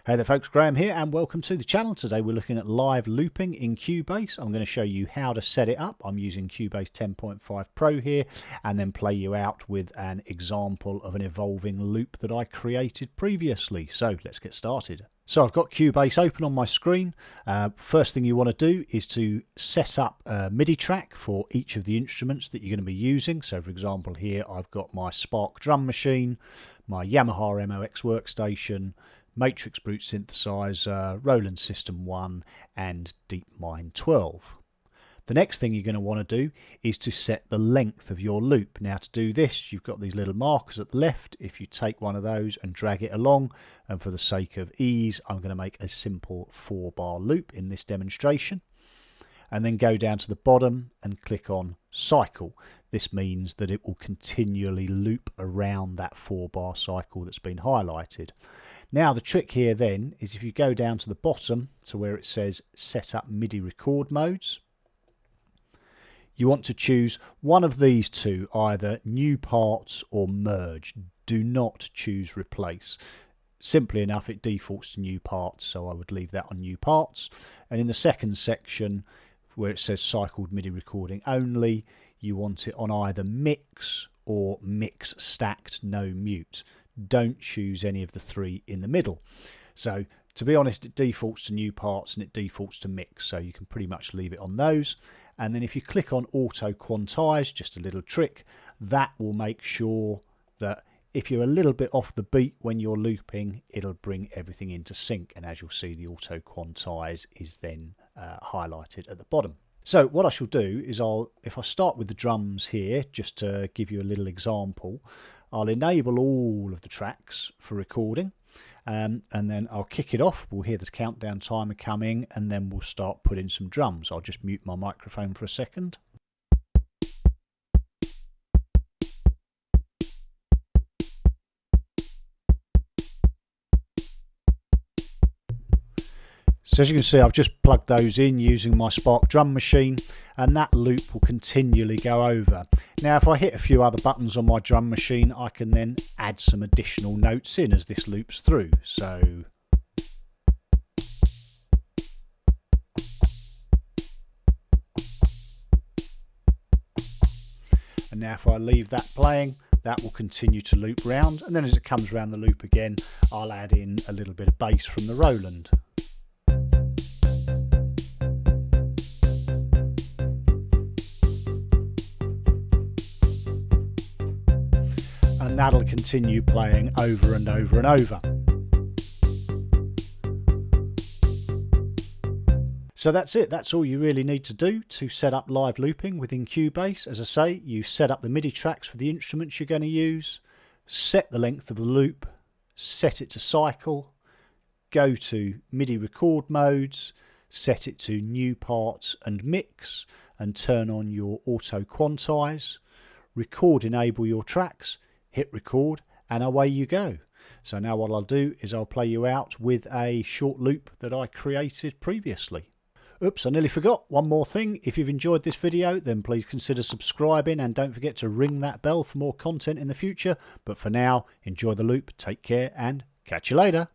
Hey there folks, Graham here and welcome to the channel. Today we're looking at live looping in Cubase. I'm going to show you how to set it up. I'm using Cubase 10.5 Pro here and then play you out with an example of an evolving loop that I created previously. So let's get started. So I've got Cubase open on my screen. First thing you want to do is to set up a Midi track for each of the instruments that you're going to be using. So for example here I've got my Spark drum machine, my Yamaha MOX workstation, Matrix Brute synthesizer, Roland System 1 and DeepMind 12. The next thing you're going to want to do is to set the length of your loop. Now to do this you've got these little markers at the left. If you take one of those and drag it along, and for the sake of ease I'm going to make a simple 4-bar loop in this demonstration, and then go down to the bottom and click on cycle. This means that it will continually loop around that 4-bar cycle that's been highlighted. Now the trick here then is if you go down to the bottom to where it says set up MIDI record modes, you want to choose one of these two, either new parts or merge. Do not choose replace. Simply enough it defaults to new parts, so I would leave that on new parts. And in the second section where it says cycled MIDI recording only, you want it on either mix or mix stacked no mute. Don't choose any of the three in the middle. So to be honest, it defaults to new parts and it defaults to mix, so you can pretty much leave it on those. And then if you click on auto quantize, just a little trick, that will make sure that if you're a little bit off the beat when you're looping, it'll bring everything into sync. And as you'll see, the auto quantize is then highlighted at the bottom. So what I shall do is if I start with the drums here, just to give you a little example, I'll enable all of the tracks for recording, and then I'll kick it off. We'll hear the countdown timer coming and then we'll start putting some drums. I'll just mute my microphone for a second. So as you can see, I've just plugged those in using my Spark drum machine, and that loop will continually go over. Now if I hit a few other buttons on my drum machine, I can then add some additional notes in as this loops through. So and now if I leave that playing, that will continue to loop round, and then as it comes around the loop again, I'll add in a little bit of bass from the Roland. And that'll continue playing over and over and over. So that's it. That's all you really need to do to set up live looping within Cubase. As I say, you set up the MIDI tracks for the instruments you're going to use, set the length of the loop, set it to cycle, go to MIDI record modes, set it to new parts and mix, and turn on your auto quantize, enable your tracks, hit record, and away you go. So now what I'll do is I'll play you out with a short loop that I created previously. Oops, I nearly forgot one more thing. If you've enjoyed this video, then please consider subscribing and don't forget to ring that bell for more content in the future. But for now, enjoy the loop, take care, and catch you later.